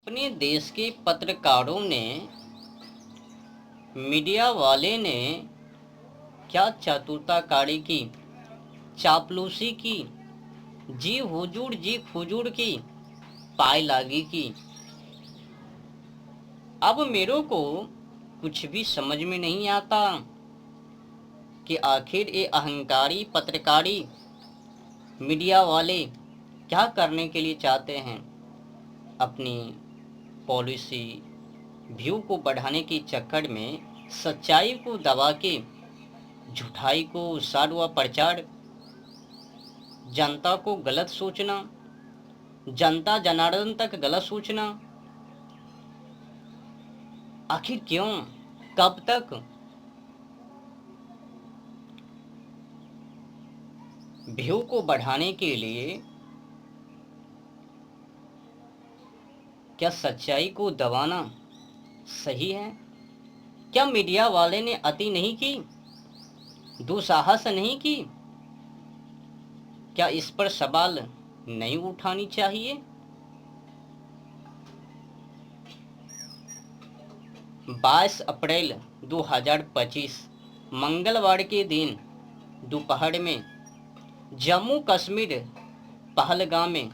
अपने देश के पत्रकारों ने, मीडिया वाले ने क्या चतुरताकारी की, चापलूसी की, जी हुजूर जी फुजूर की, पाई लागी की। अब मेरे को कुछ भी समझ में नहीं आता कि आखिर ये अहंकारी पत्रकारी मीडिया वाले क्या करने के लिए चाहते हैं। अपनी पॉलिसी व्यू को बढ़ाने के चक्कर में सच्चाई को दबा के झूठाई को साड़ व प्रचार, जनता को गलत सोचना, जनता जनार्दन तक गलत सोचना। आखिर क्यों, कब तक? व्यू को बढ़ाने के लिए क्या सच्चाई को दबाना सही है? क्या मीडिया वाले ने अति नहीं की, दुस्साहस नहीं की? क्या इस पर सवाल नहीं उठानी चाहिए? 22 अप्रैल 2025 मंगलवार के दिन दोपहर में जम्मू कश्मीर पहलगाम में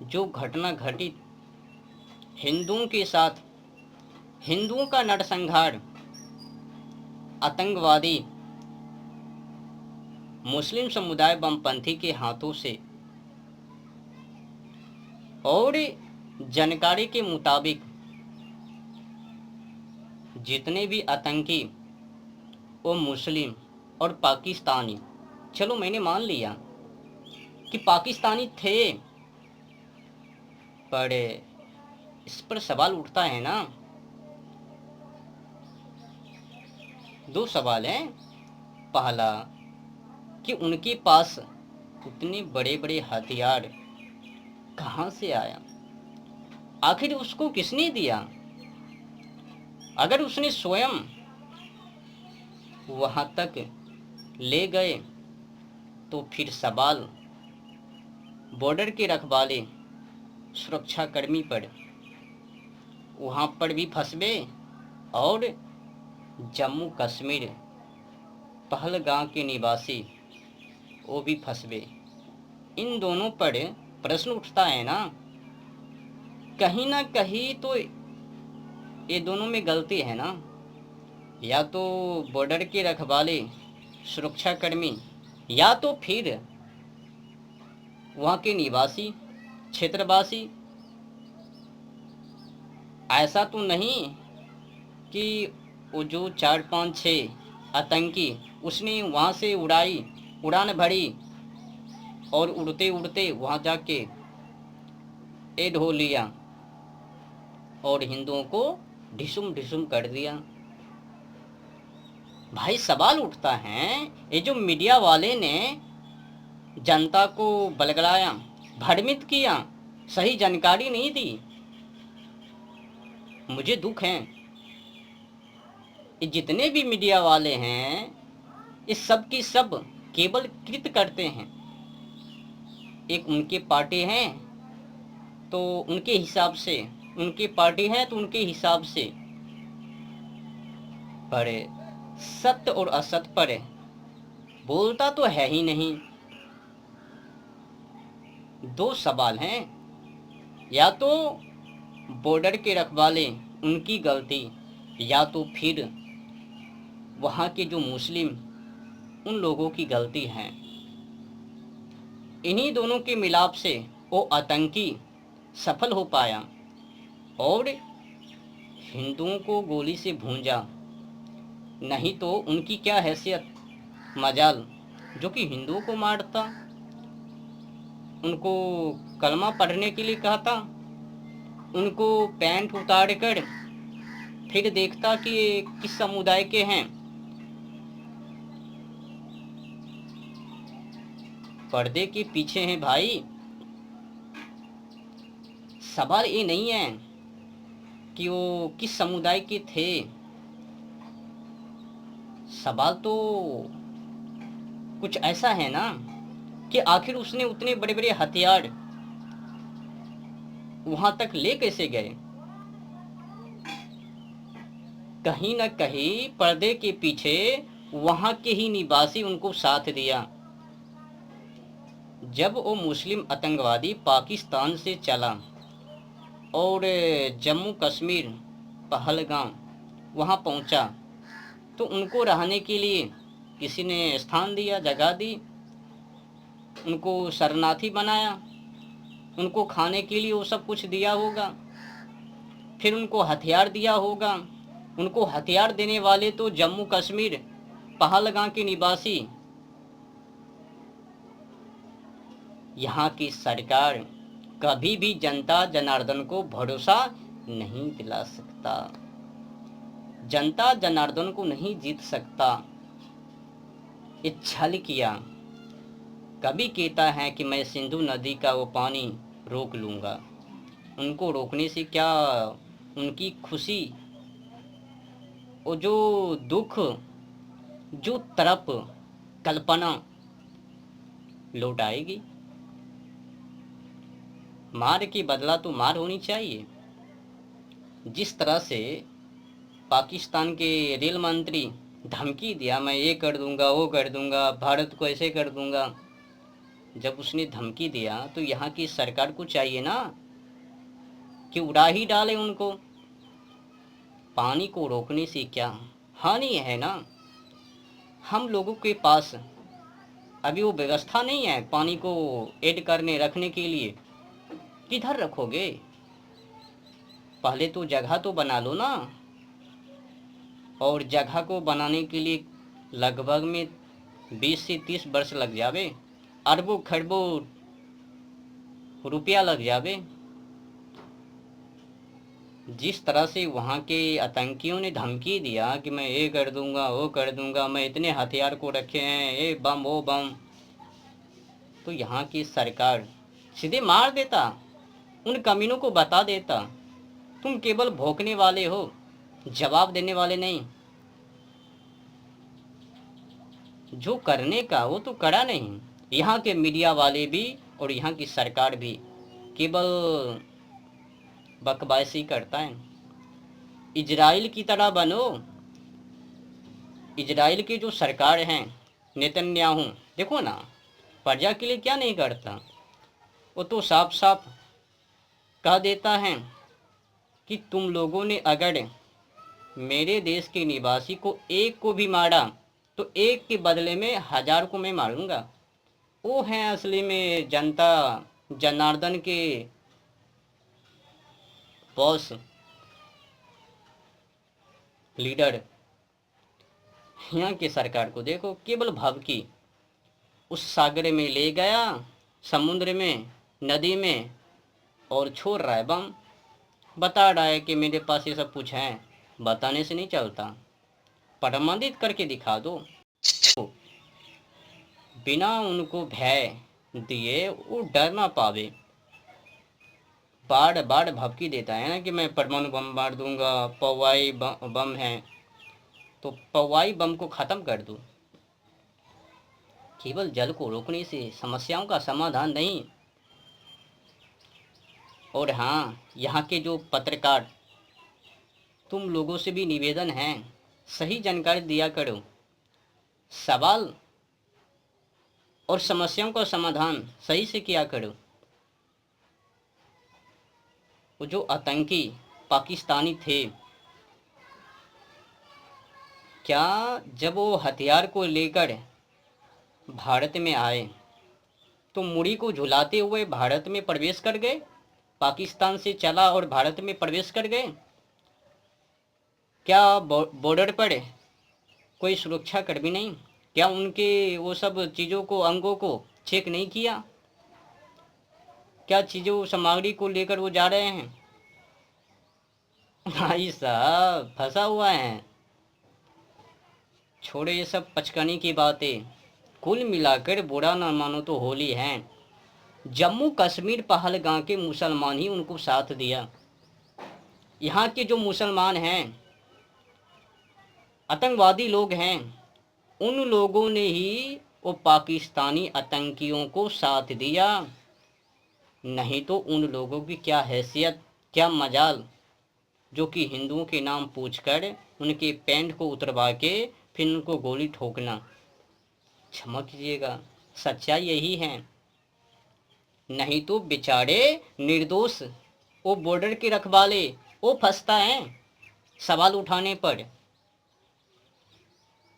जो घटना घटित, हिंदुओं के साथ हिंदुओं का नरसंहार आतंकवादी मुस्लिम समुदाय वामपंथी के हाथों से, और जानकारी के मुताबिक जितने भी आतंकी वो मुस्लिम और पाकिस्तानी, चलो मैंने मान लिया कि पाकिस्तानी थे, पर इस पर सवाल उठता है ना। दो सवाल हैं। पहला कि उनके पास उतने बड़े बड़े हथियार कहाँ से आया, आखिर उसको किसने दिया? अगर उसने स्वयं वहां तक ले गए तो फिर सवाल बॉर्डर के रखवाले सुरक्षाकर्मी पर, वहां पर भी फंसबे, और जम्मू कश्मीर पहलगाम के निवासी वो भी फंसबे। इन दोनों पर प्रश्न उठता है ना। कहीं ना कहीं तो ये दोनों में गलती है ना। या तो बॉर्डर के रखवाले सुरक्षाकर्मी, या तो फिर वहाँ के निवासी क्षेत्रवासी। ऐसा तो नहीं कि वो जो 4 5 6 आतंकी उसने वहाँ से उड़ान भरी और उड़ते उड़ते वहाँ जाके ए ढो लिया और हिंदुओं को ढिसुम ढिसुम कर दिया। भाई सवाल उठता है, ये जो मीडिया वाले ने जनता को बलगलाया, भ्रमित किया, सही जानकारी नहीं दी, मुझे दुख है। ये जितने भी मीडिया वाले हैं, इस सब की सब केवल कृत करते हैं। एक उनके पार्टी हैं तो उनके हिसाब से, उनकी पार्टी है तो उनके हिसाब से, पर सत्य और असत्य पर बोलता तो है ही नहीं। दो सवाल हैं, या तो बॉर्डर के रखवाले उनकी गलती, या तो फिर वहाँ के जो मुस्लिम उन लोगों की गलती है। इन्हीं दोनों के मिलाप से वो आतंकी सफल हो पाया और हिंदुओं को गोली से भूंजा। नहीं तो उनकी क्या हैसियत, मजाल जो कि हिंदुओं को मारता, उनको कलमा पढ़ने के लिए कहता, उनको पैंट उतार कर फिर देखता कि ये किस समुदाय के हैं। पर्दे के पीछे हैं भाई। सवाल ये नहीं है कि वो किस समुदाय के थे, सवाल तो कुछ ऐसा है ना कि आखिर उसने उतने बड़े बड़े हथियार वहां तक ले कैसे गए? कहीं न कहीं पर्दे के पीछे वहां के ही निवासी उनको साथ दिया। जब वो मुस्लिम आतंकवादी पाकिस्तान से चला और जम्मू कश्मीर पहलगाम वहां पहुंचा, तो उनको रहने के लिए किसी ने स्थान दिया, जगह दी, उनको शरणार्थी बनाया, उनको खाने के लिए वो सब कुछ दिया होगा, फिर उनको हथियार दिया होगा। उनको हथियार देने वाले तो जम्मू कश्मीर पहलगाम के निवासी। यहाँ की सरकार कभी भी जनता जनार्दन को भरोसा नहीं दिला सकता, जनता जनार्दन को नहीं जीत सकता। ये छल किया। कभी कहता है कि मैं सिंधु नदी का वो पानी रोक लूंगा। उनको रोकने से क्या उनकी खुशी, वो जो दुख, जो तड़प, कल्पना लौट आएगी? मार की बदला तो मार होनी चाहिए। जिस तरह से पाकिस्तान के रेल मंत्री धमकी दिया, मैं ये कर दूंगा, वो कर दूंगा, भारत को ऐसे कर दूंगा। जब उसने धमकी दिया तो यहाँ की सरकार को चाहिए ना कि उड़ा ही डाले उनको। पानी को रोकने से क्या हानि है ना? हम लोगों के पास अभी वो व्यवस्था नहीं है पानी को ऐड करने रखने के लिए। किधर रखोगे? पहले तो जगह तो बना लो ना। और जगह को बनाने के लिए लगभग में 20 से 30 वर्ष लग जावे, अरबों खरबों रुपया लग जावे। जिस तरह से वहाँ के आतंकियों ने धमकी दिया कि मैं ये कर दूंगा, वो कर दूंगा, मैं इतने हथियार को रखे हैं, ये बम वो बम, तो यहाँ की सरकार सीधे मार देता, उन कमीनों को बता देता तुम केवल भौंकने वाले हो, जवाब देने वाले नहीं। जो करने का वो तो करा नहीं। यहाँ के मीडिया वाले भी और यहाँ की सरकार भी केवल बकवासी करता है। इजराइल की तरह बनो। इजराइल की जो सरकार हैं नेतन्याहू, देखो ना प्रजा के लिए क्या नहीं करता। वो तो साफ साफ कह देता है कि तुम लोगों ने अगर मेरे देश के निवासी को एक को भी मारा तो एक के बदले में 1000 को मैं मारूंगा। वो हैं असली में जनता जनार्दन के बॉस, लीडर। यहाँ की सरकार को देखो, केवल भवकी उस सागर में ले गया, समुद्र में, नदी में, और छोड़ रहा है बम। बता रहा है कि मेरे पास ये सब कुछ है। बताने से नहीं चलता, प्रमाणित करके दिखा दो। बिना उनको भय दिए वो डर ना पावे। बार बार भपकी देता है ना कि मैं परमाणु बम मार दूंगा, पवाई बम है, तो पवाई बम को ख़त्म कर दो। केवल जल को रोकने से समस्याओं का समाधान नहीं। और हाँ, यहाँ के जो पत्रकार, तुम लोगों से भी निवेदन है, सही जानकारी दिया करो। सवाल और समस्याओं का समाधान सही से किया करो। वो जो आतंकी पाकिस्तानी थे, क्या जब वो हथियार को लेकर भारत में आए तो मुड़ी को झुलाते हुए भारत में प्रवेश कर गए? पाकिस्तान से चला और भारत में प्रवेश कर गए? क्या बॉर्डर पर कोई सुरक्षा कर्मी नहीं? क्या उनके वो सब चीज़ों को, अंगों को चेक नहीं किया? क्या चीज़ों सामग्री को लेकर वो जा रहे हैं? भाई साहब फंसा हुआ है। छोड़े ये सब पचकाने की बातें। कुल मिलाकर बुरा ना मानो तो होली है। जम्मू कश्मीर पहलगाम के मुसलमान ही उनको साथ दिया। यहाँ के जो मुसलमान हैं, आतंकवादी लोग हैं, उन लोगों ने ही वो पाकिस्तानी आतंकियों को साथ दिया। नहीं तो उन लोगों की क्या हैसियत, क्या मजाल, जो कि हिंदुओं के नाम पूछकर उनके पैंट को उतरवा के फिर उनको गोली ठोकना। क्षमा कीजिएगा, सच्चाई यही है। नहीं तो बेचारे निर्दोष वो बॉर्डर के रखवाले वो फंसता है सवाल उठाने पर।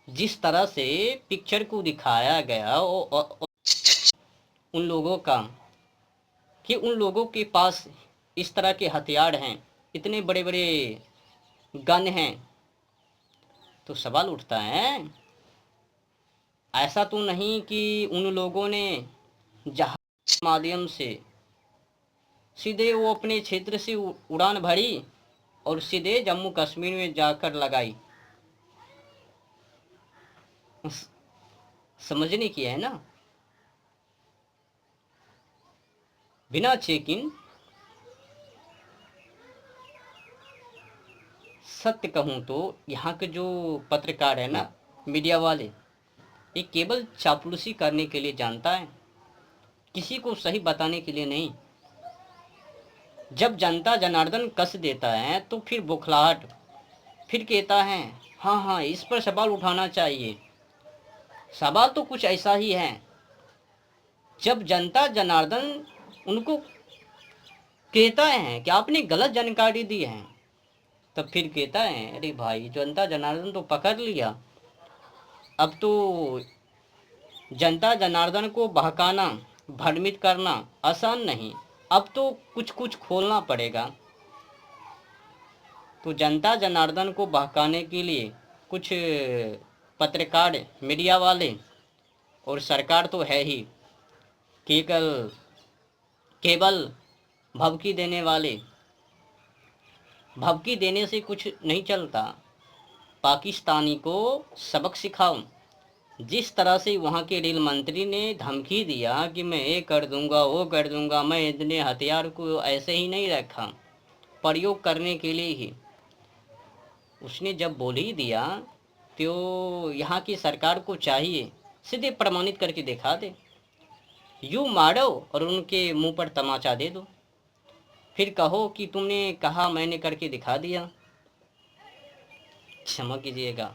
जिस तरह से पिक्चर को दिखाया गया उन लोगों का, कि उन लोगों के पास इस तरह के हथियार हैं, इतने बड़े बड़े गन हैं, तो सवाल उठता है ऐसा तो नहीं कि उन लोगों ने जहाज के माध्यम से सीधे वो अपने क्षेत्र से उड़ान भरी और सीधे जम्मू कश्मीर में जाकर लगाई। समझने की है ना, बिना चेक इन। सत्य कहूँ तो यहाँ के जो पत्रकार है ना, मीडिया वाले, ये केवल चापलूसी करने के लिए जानता है, किसी को सही बताने के लिए नहीं। जब जनता जनार्दन कस देता है तो फिर बुखलाहट, फिर कहता है हाँ हाँ इस पर सवाल उठाना चाहिए। सवाल तो कुछ ऐसा ही है, जब जनता जनार्दन उनको कहता है कि आपने गलत जानकारी दी है, तब फिर कहता है अरे भाई जनता जनार्दन तो पकड़ लिया, अब तो जनता जनार्दन को बहकाना भ्रमित करना आसान नहीं, अब तो कुछ कुछ खोलना पड़ेगा। तो जनता जनार्दन को बहकाने के लिए कुछ पत्रकार, मीडिया वाले और सरकार तो है ही, केवल केवल भभकी देने वाले। भभकी देने से कुछ नहीं चलता, पाकिस्तानी को सबक सिखाओ। जिस तरह से वहाँ के रेल मंत्री ने धमकी दिया कि मैं ये कर दूंगा वो कर दूंगा, मैं इतने हथियार को ऐसे ही नहीं रखा, प्रयोग करने के लिए ही। उसने जब बोल ही दिया तो यहाँ की सरकार को चाहिए सीधे प्रमाणित करके दिखा दे, यूँ मारो और उनके मुंह पर तमाचा दे दो, फिर कहो कि तुमने कहा मैंने करके दिखा दिया। क्षमा कीजिएगा।